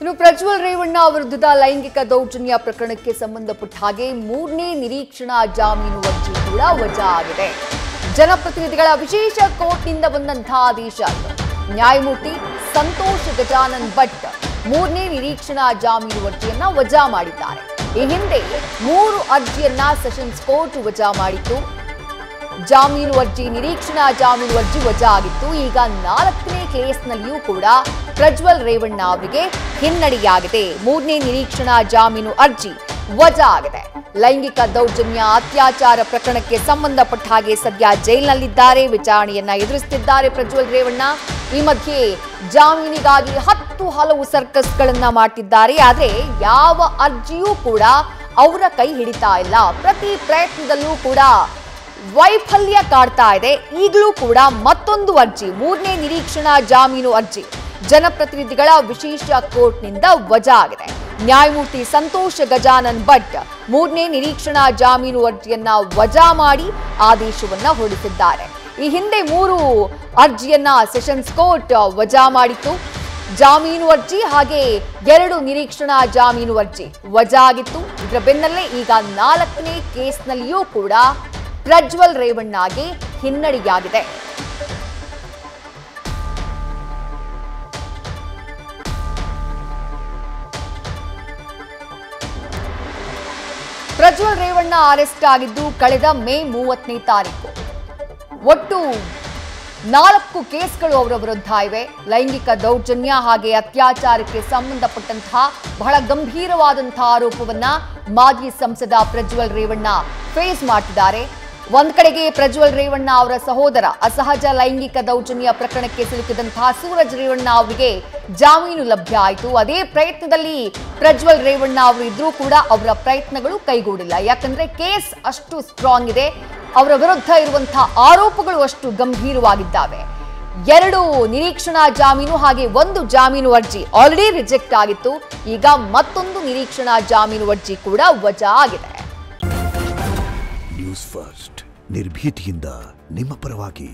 ಇನ್ನು ಪ್ರಜ್ವಲ್ ರೇವಣ್ಣ ವಿರುದ್ಧದ ಲೈಂಗಿಕ ದೌರ್ಜನ್ಯ ಪ್ರಕರಣಕ್ಕೆ ಸಂಬಂಧಪಟ್ಟ ಹಾಗೆ ಮೂರನೇ ನಿರೀಕ್ಷಣಾ ಜಾಮೀನು ಅರ್ಜಿ ಕೂಡ ವಜಾ ಆಗಿದೆ. ಜನಪ್ರತಿನಿಧಿಗಳ ವಿಶೇಷ ಕೋರ್ಟ್ನಿಂದ ಬಂದಂತಹ ಆದೇಶ. ನ್ಯಾಯಮೂರ್ತಿ ಸಂತೋಷ್ ಗಜಾನನ್ ಭಟ್ ಮೂರನೇ ನಿರೀಕ್ಷಣಾ ಜಾಮೀನು ಅರ್ಜಿಯನ್ನ ವಜಾ ಮಾಡಿದ್ದಾರೆ. ಈ ಹಿಂದೆ 3 ಅರ್ಜಿಯನ್ನ ಸೆಷನ್ಸ್ ಕೋರ್ಟ್ ವಜಾ ಮಾಡಿತ್ತು. ಜಾಮೀನು ಅರ್ಜಿ ನಿರೀಕ್ಷಣಾ ಜಾಮೀನು ಅರ್ಜಿ ವಜಾ ಆಗಿತ್ತು. ಈಗ 4ನೇ ಕೇಸ್ನಲ್ಲಿಯೂ ಕೂಡ ಪ್ರಜ್ವಲ್ ರೇವಣ್ಣ ಅವರಿಗೆ ಹಿನ್ನಡೆಯಾಗಿದೆ. 3ನೇ ನಿರೀಕ್ಷಣಾ ಜಾಮೀನು ಅರ್ಜಿ ವಜಾ ಆಗಿದೆ. ಲೈಂಗಿಕ ದೌರ್ಜನ್ಯ ಅತ್ಯಾಚಾರ ಪ್ರಕರಣಕ್ಕೆ ಸಂಬಂಧಪಟ್ಟ ಹಾಗೆ ಸದ್ಯ ಜೈಲಿನಲ್ಲಿದ್ದಾರೆ. ವಿಚಾರಣೆಯನ್ನ ಎದುರಿಸುತ್ತಿದ್ದಾರೆ ಪ್ರಜ್ವಲ್ ರೇವಣ್ಣ. ಈ ಮಧ್ಯೆ ಜಾಮೀನಿಗಾಗಿ 10 ಹಲವು ಸರ್ಕಸ್ಗಳನ್ನ ಮಾಡ್ತಿದ್ದಾರೆ. ಆದ್ರೆ ಯಾವ ಅರ್ಜಿಯೂ ಕೂಡ ಅವರ ಕೈ ಹಿಡಿತಾ ಇಲ್ಲ. ಪ್ರತಿ ಪ್ರಯತ್ನದಲ್ಲೂ ಕೂಡ ವೈಫಲ್ಯ ಕಾಡ್ತಾ ಇದೆ. ಈಗಲೂ ಕೂಡ ಮತ್ತೊಂದು ಅರ್ಜಿ, 3ನೇ ನಿರೀಕ್ಷಣಾ ಜಾಮೀನು ಅರ್ಜಿ ಜನಪ್ರತಿನಿಧಿಗಳ ವಿಶೇಷ ಕೋರ್ಟ್ನಿಂದ ವಜಾ ಆಗಿದೆ. ನ್ಯಾಯಮೂರ್ತಿ ಸಂತೋಷ್ ಗಜಾನನ್ ಭಟ್ 3ನೇ ನಿರೀಕ್ಷಣಾ ಜಾಮೀನು ಅರ್ಜಿಯನ್ನ ವಜಾ ಮಾಡಿ ಆದೇಶವನ್ನ ಹೊರಡಿಸಿದ್ದಾರೆ. ಈ ಹಿಂದೆ 3 ಅರ್ಜಿಯನ್ನ ಸೆಷನ್ಸ್ ಕೋರ್ಟ್ ವಜಾ ಮಾಡಿತ್ತು. ಜಾಮೀನು ಅರ್ಜಿ ಹಾಗೆ 2 ನಿರೀಕ್ಷಣಾ ಜಾಮೀನು ಅರ್ಜಿ ವಜಾ ಆಗಿತ್ತು. ಇದರ ಬೆನ್ನಲ್ಲೇ ಈಗ 4ನೇ ಕೇಸ್ನಲ್ಲಿಯೂ ಕೂಡ ಪ್ರಜ್ವಲ್ ರೇವಣ್ಣಗೆ ಹಿನ್ನಡೆಯಾಗಿದೆ. ಪ್ರಜ್ವಲ್ ರೇವಣ್ಣ ಅರೆಸ್ಟ್ ಆಗಿದ್ದು ಕಳೆದ ಮೇ 30ನೇ ತಾರೀಕು. ಒಟ್ಟು 4 ಕೇಸ್ಗಳು ಅವರ ವಿರುದ್ಧ ಇವೆ. ಲೈಂಗಿಕ ದೌರ್ಜನ್ಯ ಹಾಗೆ ಅತ್ಯಾಚಾರಕ್ಕೆ ಸಂಬಂಧಪಟ್ಟಂತಹ ಬಹಳ ಗಂಭೀರವಾದಂತಹ ಆರೋಪವನ್ನ ಮಾಜಿ ಸಂಸದ ಪ್ರಜ್ವಲ್ ರೇವಣ್ಣ ಫೇಸ್ ಮಾಡ್ತಿದ್ದಾರೆ. ಒಂದ್ ಕಡೆಗೆ ಪ್ರಜ್ವಲ್ ರೇವಣ್ಣ ಅವರ ಸಹೋದರ ಅಸಹಜ ಲೈಂಗಿಕ ದೌರ್ಜನ್ಯ ಪ್ರಕರಣಕ್ಕೆ ಸಿಲುಕಿದಂತಹ ಸೂರಜ್ ರೇವಣ್ಣ ಅವರಿಗೆ ಜಾಮೀನು ಲಭ್ಯ ಆಯಿತು. ಅದೇ ಪ್ರಯತ್ನದಲ್ಲಿ ಪ್ರಜ್ವಲ್ ರೇವಣ್ಣ ಅವರು ಇದ್ರೂ ಕೂಡ ಅವರ ಪ್ರಯತ್ನಗಳು ಕೈಗೂಡಿಲ್ಲ. ಯಾಕಂದ್ರೆ ಕೇಸ್ ಅಷ್ಟು ಸ್ಟ್ರಾಂಗ್ ಇದೆ. ಅವರ ವಿರುದ್ಧ ಇರುವಂತಹ ಆರೋಪಗಳು ಅಷ್ಟು ಗಂಭೀರವಾಗಿದ್ದಾವೆ. 2 ನಿರೀಕ್ಷಣಾ ಜಾಮೀನು ಹಾಗೆ 1 ಜಾಮೀನು ಅರ್ಜಿ ಆಲ್ರೆಡಿ ರಿಜೆಕ್ಟ್ ಆಗಿತ್ತು. ಈಗ ಮತ್ತೊಂದು ನಿರೀಕ್ಷಣಾ ಜಾಮೀನು ಅರ್ಜಿ ಕೂಡ ವಜಾ ಆಗಿದೆ. ನ್ಯೂಸ್ ಫಸ್ಟ್ ನಿರ್ಭೀತಿಯಿಂದ ನಿಮ್ಮ ಪರವಾಗಿ.